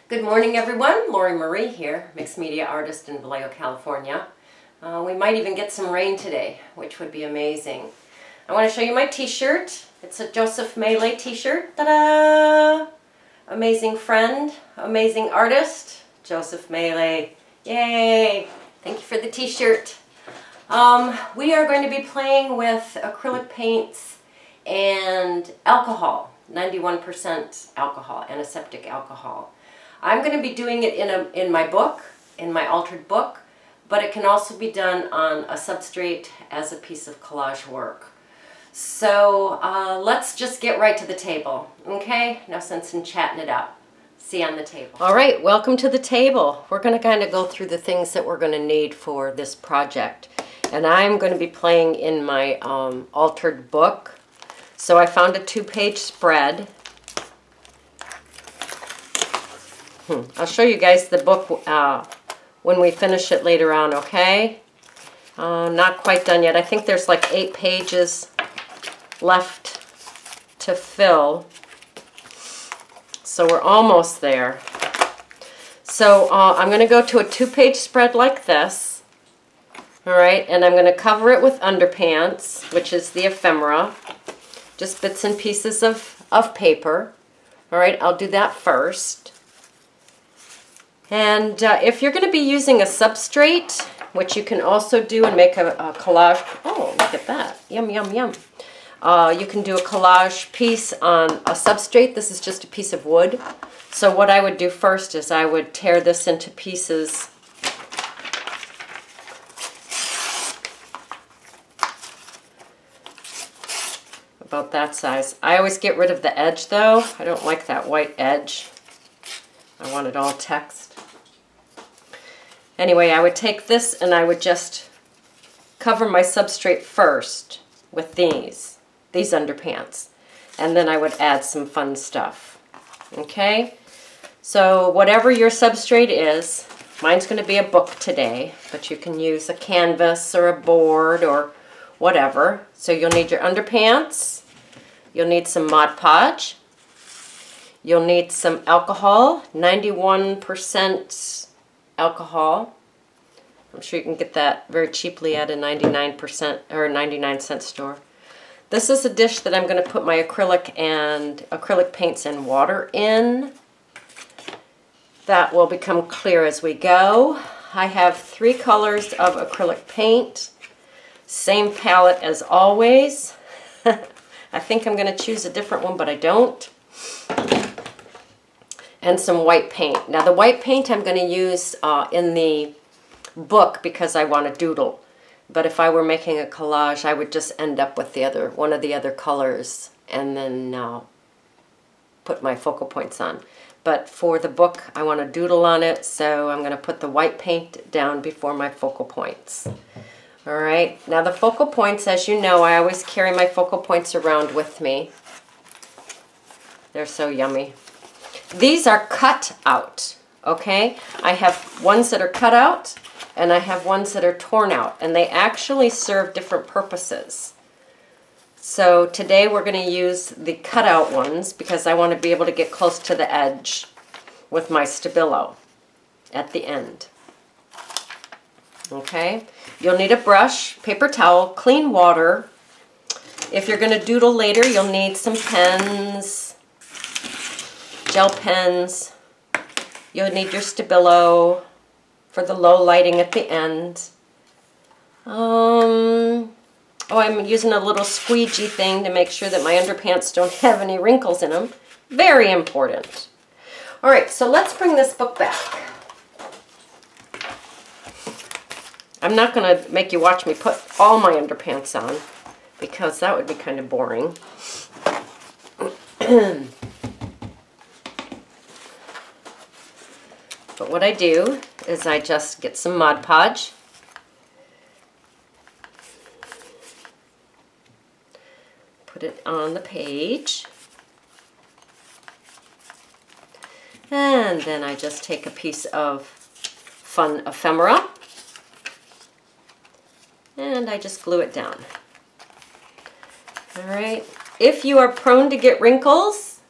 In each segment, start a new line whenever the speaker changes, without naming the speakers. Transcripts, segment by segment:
Good morning, everyone. Lori Marie here, mixed media artist in Vallejo, California. We might even get some rain today, which would be amazing. I want to show you my t-shirt. It's a Joseph Melee t-shirt. Ta-da! Amazing friend, amazing artist, Joseph Melee. Yay! Thank you for the t-shirt. We are going to be playing with acrylic paints and alcohol, 91% alcohol, antiseptic alcohol. I'm going to be doing it in my book, in my altered book, but it can also be done on a substrate as a piece of collage work. So let's just get right to the table, okay? No sense in chatting it up. See you on the table. All right, welcome to the table. We're going to kind of go through the things that we're going to need for this project. And I'm going to be playing in my altered book. So I found a 2-page spread. I'll show you guys the book when we finish it later on, okay? Not quite done yet. I think there's like 8 pages left to fill. So we're almost there. So I'm going to go to a 2-page spread like this. All right, and I'm going to cover it with underpants, which is the ephemera. Just bits and pieces of paper. All right, I'll do that first. And if you're going to be using a substrate, which you can also do and make a collage. Oh, look at that. Yum, yum, yum. You can do a collage piece on a substrate. This is just a piece of wood. So what I would do first is I would tear this into pieces. About that size. I always get rid of the edge though. I don't like that white edge. I want it all text. Anyway, I would take this and I would just cover my substrate first with these underpants. And then I would add some fun stuff. Okay? So whatever your substrate is, mine's going to be a book today, but you can use a canvas or a board or whatever. So you'll need your underpants. You'll need some Mod Podge. You'll need some alcohol, 91% alcohol. I'm sure you can get that very cheaply at a 99% or 99-cent store. This is a dish that I'm going to put my acrylic paints and water in. That will become clear as we go. I have 3 colors of acrylic paint. Same palette as always. I think I'm going to choose a different one, but I don't. And some white paint. Now the white paint I'm going to use in the book because I want to doodle. But if I were making a collage, I would just end up with one of the other colors and then put my focal points on. But for the book, I want to doodle on it, so I'm going to put the white paint down before my focal points. All right, now the focal points, as you know, I always carry my focal points around with me. They're so yummy. These are cut out, okay? I have ones that are cut out, and I have ones that are torn out, and they actually serve different purposes. So today we're going to use the cut out ones because I want to be able to get close to the edge with my stabillo at the end. Okay? You'll need a brush, paper towel, clean water. If you're going to doodle later, you'll need some pens, gel pens. You'll need your stabillo for the low lighting at the end. Oh, I'm using a little squeegee thing to make sure that my underpants don't have any wrinkles in them. Very important. All right, so let's bring this book back. I'm not going to make you watch me put all my underpants on because that would be kind of boring. But what I do is I just get some Mod Podge. Put it on the page. And then I just take a piece of fun ephemera. And I just glue it down. All right. If you are prone to get wrinkles,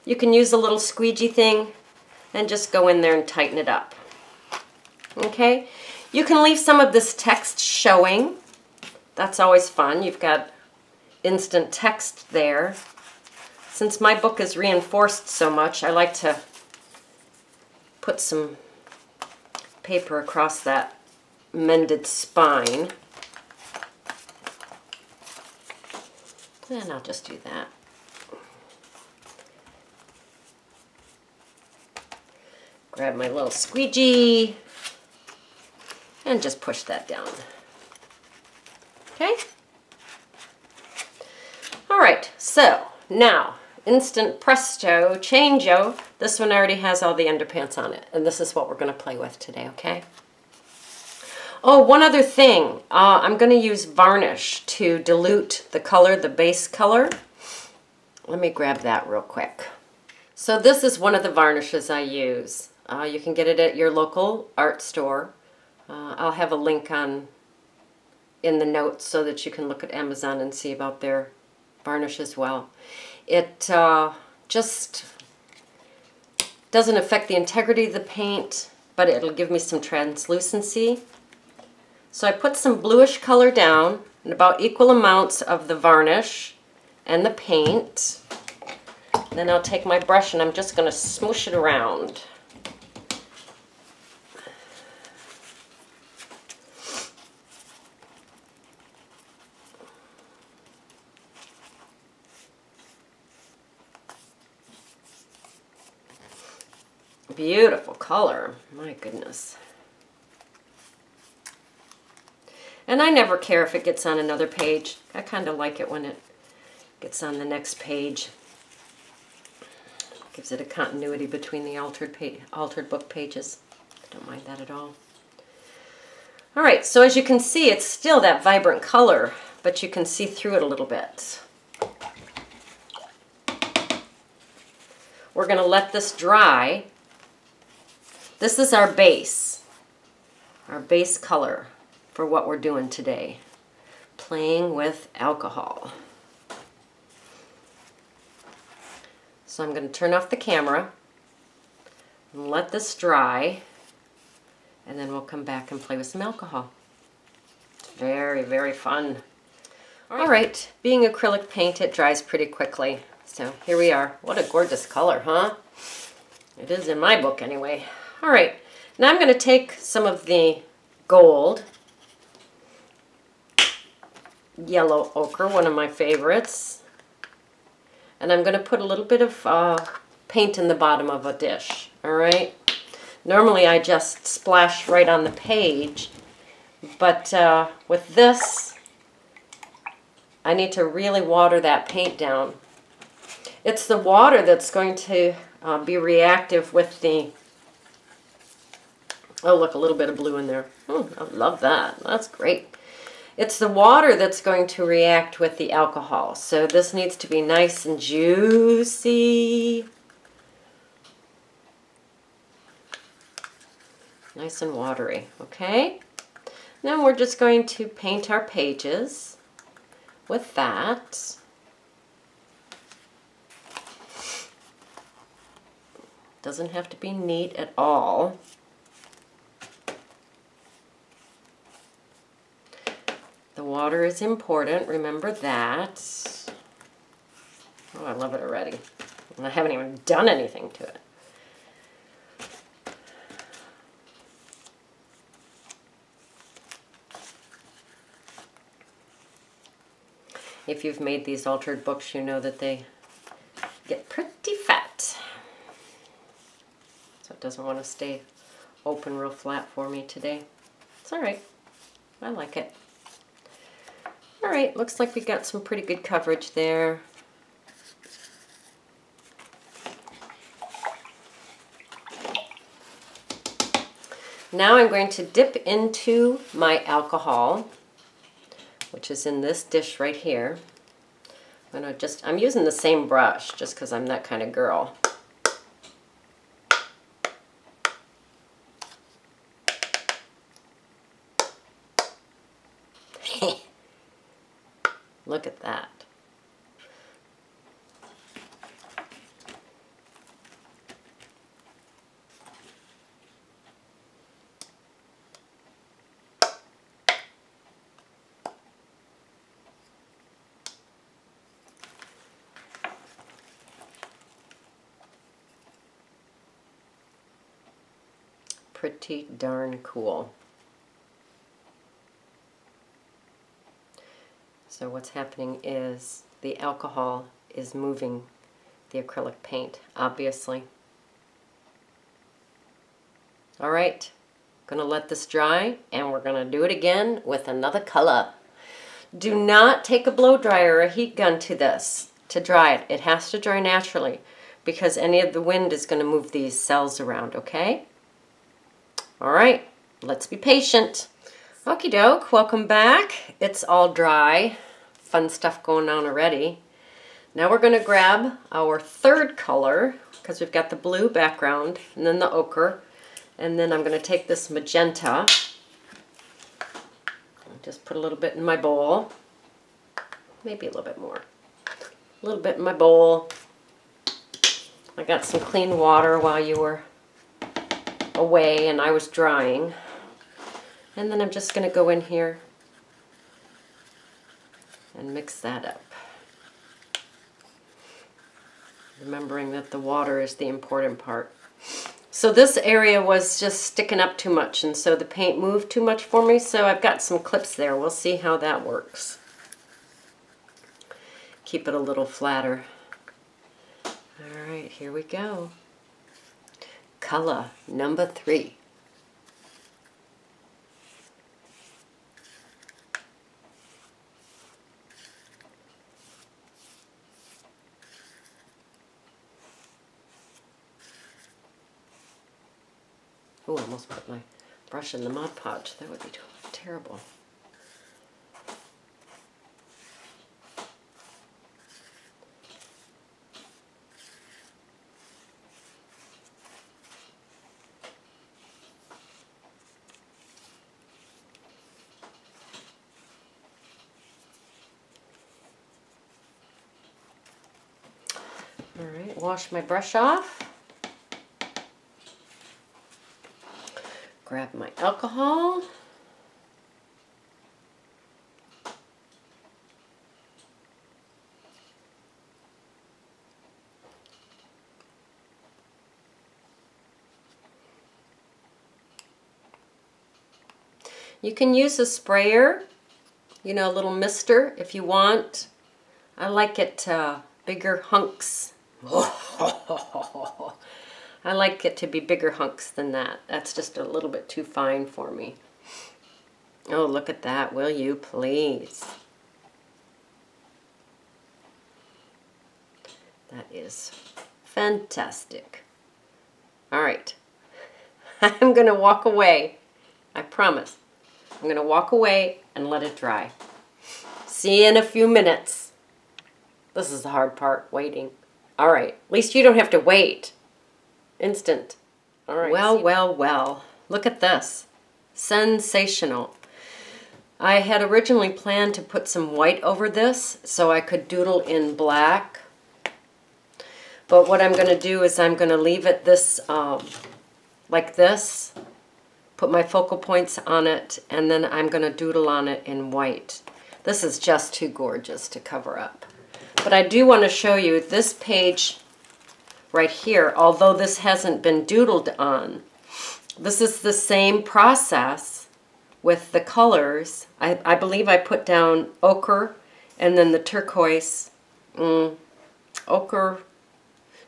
you can use a little squeegee thing. and just go in there and tighten it up. Okay, you can leave some of this text showing. That's always fun. You've got instant text there. Since my book is reinforced so much, I like to put some paper across that mended spine. And I'll just do that. Grab my little squeegee and just push that down. Okay? All right, so now, instant presto, changeo. This one already has all the underpants on it, and this is what we're going to play with today, okay? Oh, one other thing. I'm going to use varnish to dilute the color, the base color. Let me grab that real quick. So this is one of the varnishes I use. You can get it at your local art store. I'll have a link in the notes so that you can look at Amazon and see about their varnish as well. It just doesn't affect the integrity of the paint, but it'll give me some translucency. So I put some bluish color down and about equal amounts of the varnish and the paint. Then I'll take my brush and I'm just going to smoosh it around. Beautiful color, my goodness. And I never care if it gets on another page. I kind of like it when it gets on the next page. Gives it a continuity between the altered book pages. I don't mind that at all. All right, so as you can see, it's still that vibrant color, but you can see through it a little bit. We're going to let this dry. This is our base color for what we're doing today. Playing with alcohol. So I'm going to turn off the camera and let this dry, and then we'll come back and play with some alcohol. It's very, very fun. All right, being acrylic paint, it dries pretty quickly. So here we are. What a gorgeous color, huh? It is in my book anyway. All right, now I'm going to take some of the gold, yellow ochre, one of my favorites, and I'm going to put a little bit of paint in the bottom of a dish, all right? Normally I just splash right on the page, but with this, I need to really water that paint down. It's the water that's going to be reactive with the... Oh, look, a little bit of blue in there. Oh, I love that. That's great. It's the water that's going to react with the alcohol. So this needs to be nice and juicy. Nice and watery, okay? Then we're just going to paint our pages with that. Doesn't have to be neat at all. The water is important, remember that. Oh, I love it already. And I haven't even done anything to it. If you've made these altered books, you know that they get pretty fat. So it doesn't want to stay open real flat for me today. It's all right. I like it. All right, looks like we got some pretty good coverage there. Now I'm going to dip into my alcohol, which is in this dish right here. I'm using the same brush just because I'm that kind of girl. Look at that. pretty darn cool. So what's happening is the alcohol is moving the acrylic paint, obviously. All right, gonna let this dry, and we're gonna do it again with another color. Do not take a blow dryer or a heat gun to this to dry it. It has to dry naturally because any of the wind is gonna move these cells around, okay? All right, let's be patient. Okie doke, welcome back. It's all dry. Fun stuff going on already. Now we're gonna grab our third color because we've got the blue background and then the ochre. And then I'm going to take this magenta, just put a little bit in my bowl, maybe a little bit more, a little bit in my bowl. I got some clean water while you were away and I was drying. And then I'm just going to go in here and mix that up. Remembering that the water is the important part. So this area was just sticking up too much, and so the paint moved too much for me, so I've got some clips there. We'll see how that works. Keep it a little flatter. All right, here we go. Color number 3. Oh, I almost put my brush in the Mod Podge. That would be terrible. All right, wash my brush off. Grab my alcohol. You can use a sprayer, you know, a little mister if you want. I like it bigger hunks. I like it to be bigger hunks than that. That's just a little bit too fine for me. Oh, look at that, will you please? That is fantastic. All right, I'm gonna walk away. I promise. I'm gonna walk away and let it dry. See you in a few minutes. This is the hard part, waiting. All right, at least you don't have to wait. Instant. All right. Well, well, well. Look at this. Sensational. I had originally planned to put some white over this so I could doodle in black. But what I'm going to do is I'm going to leave it this, like this, put my focal points on it, and then I'm going to doodle on it in white. This is just too gorgeous to cover up. But I do want to show you this page right here, although this hasn't been doodled on. This is the same process with the colors. I believe I put down ochre and then the turquoise, ochre,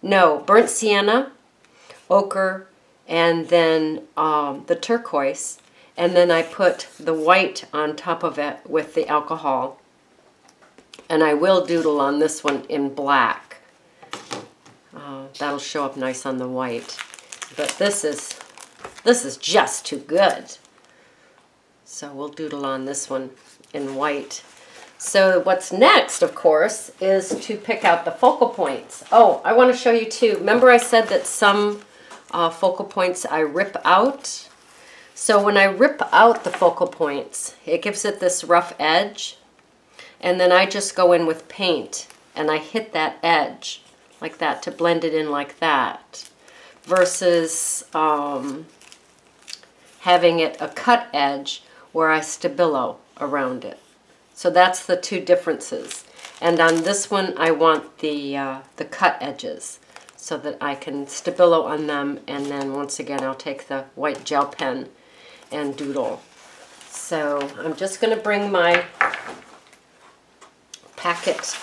no, burnt sienna, ochre, and then the turquoise, and then I put the white on top of it with the alcohol. And I will doodle on this one in black. That'll show up nice on the white. But this is just too good. So we'll doodle on this one in white. So what's next, of course, is to pick out the focal points. Oh, I want to show you too. Remember I said that some focal points I rip out? So when I rip out the focal points, it gives it this rough edge. And then I just go in with paint and I hit that edge like that to blend it in like that, versus having it a cut edge where I stabillo around it. So that's the two differences. And on this one I want the cut edges. so that I can stabilo on them, and then once again I'll take the white gel pen and doodle. So I'm just going to bring my packet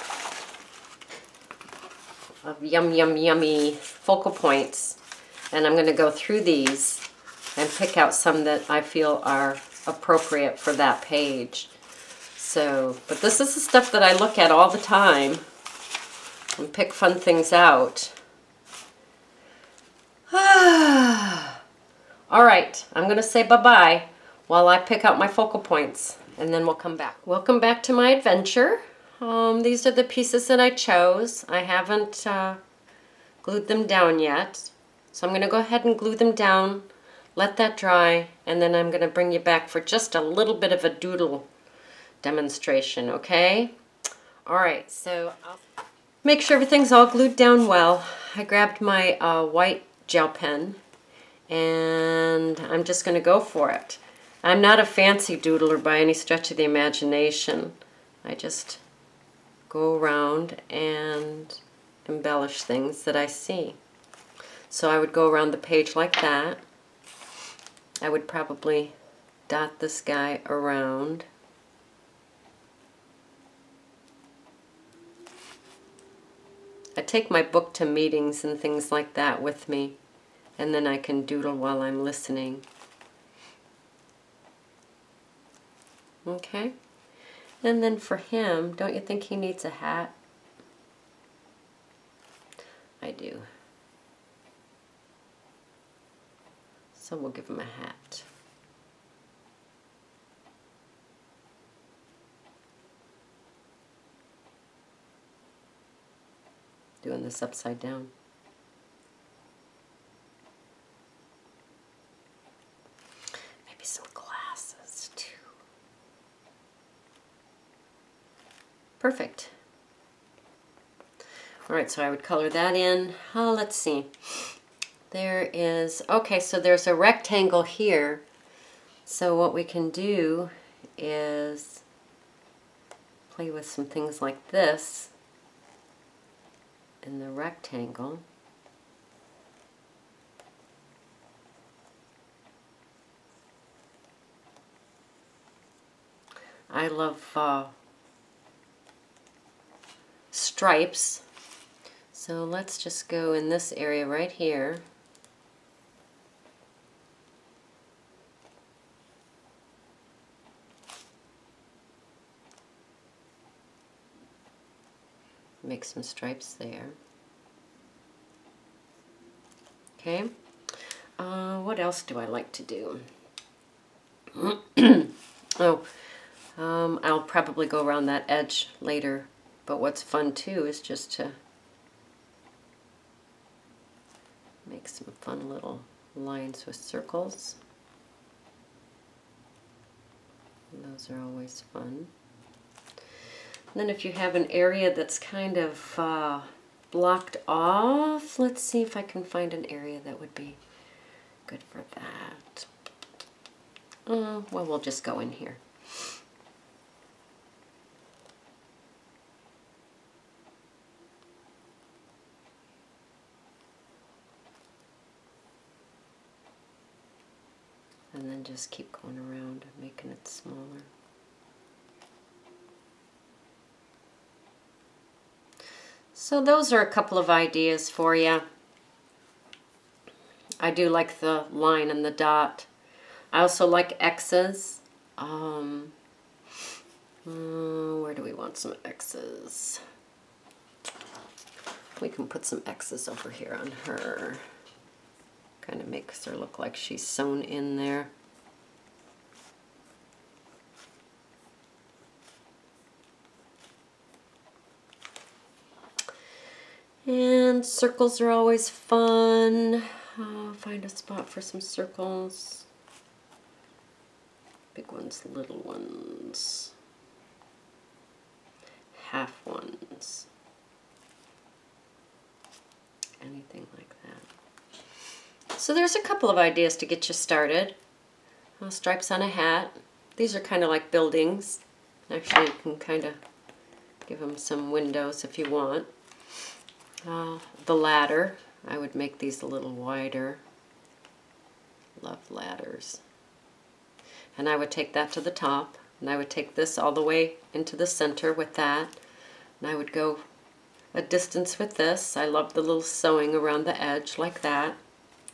of yummy focal points, and I'm going to go through these and pick out some that I feel are appropriate for that page. So, but this is the stuff that I look at all the time and pick fun things out. All right, I'm going to say bye-bye while I pick out my focal points, and then we'll come back. Welcome back to my adventure. These are the pieces that I chose. I haven't glued them down yet, so I'm going to go ahead and glue them down, let that dry, and then I'm going to bring you back for just a little bit of a doodle demonstration, okay? All right, so I'll make sure everything's all glued down well. I grabbed my white gel pen, and I'm just going to go for it. I'm not a fancy doodler by any stretch of the imagination. I just go around and embellish things that I see. So I would go around the page like that. I would probably dot this guy around. I take my book to meetings and things like that with me, and then I can doodle while I'm listening. Okay? And then for him, don't you think he needs a hat? I do. So we'll give him a hat. Doing this upside down. Maybe some glasses too. Perfect. All right, so I would color that in. Let's see. There is, okay, so there's a rectangle here. So what we can do is play with some things like this in the rectangle. I love stripes, so let's just go in this area right here. Make some stripes there. Okay. What else do I like to do? I'll probably go around that edge later, but what's fun too is just to make some fun little lines with circles. And those are always fun. And then if you have an area that's kind of blocked off, let's see if I can find an area that would be good for that. Well, we'll just go in here. And then just keep going around and making it smaller. So those are a couple of ideas for you. I do like the line and the dot. I also like X's. Where do we want some X's? We can put some X's over here on her. Kind of makes her look like she's sewn in there. And circles are always fun. Find a spot for some circles. Big ones, little ones, half ones, anything like that. So there's a couple of ideas to get you started. Stripes on a hat. These are kind of like buildings. Actually, you can kind of give them some windows if you want. The ladder. I would make these a little wider. Love ladders. And I would take that to the top, and I would take this all the way into the center with that, and I would go a distance with this. I love the little sewing around the edge like that,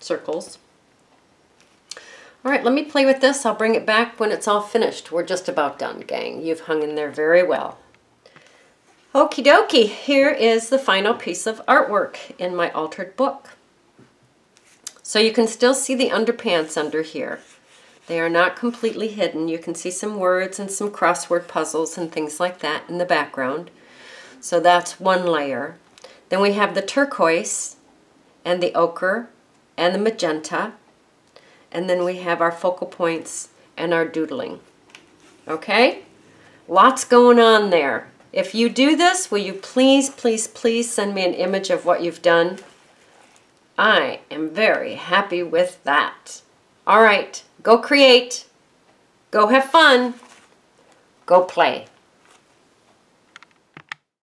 circles. All right, let me play with this. I'll bring it back when it's all finished. We're just about done, gang. You've hung in there very well. Okie dokie, here is the final piece of artwork in my altered book. So you can still see the underpants under here. They are not completely hidden. You can see some words and some crossword puzzles and things like that in the background. So that's one layer. Then we have the turquoise and the ochre and the magenta. And then we have our focal points and our doodling. Okay? Lots going on there. If you do this, will you please, please, please send me an image of what you've done? I am very happy with that. All right, go create, go have fun, go play.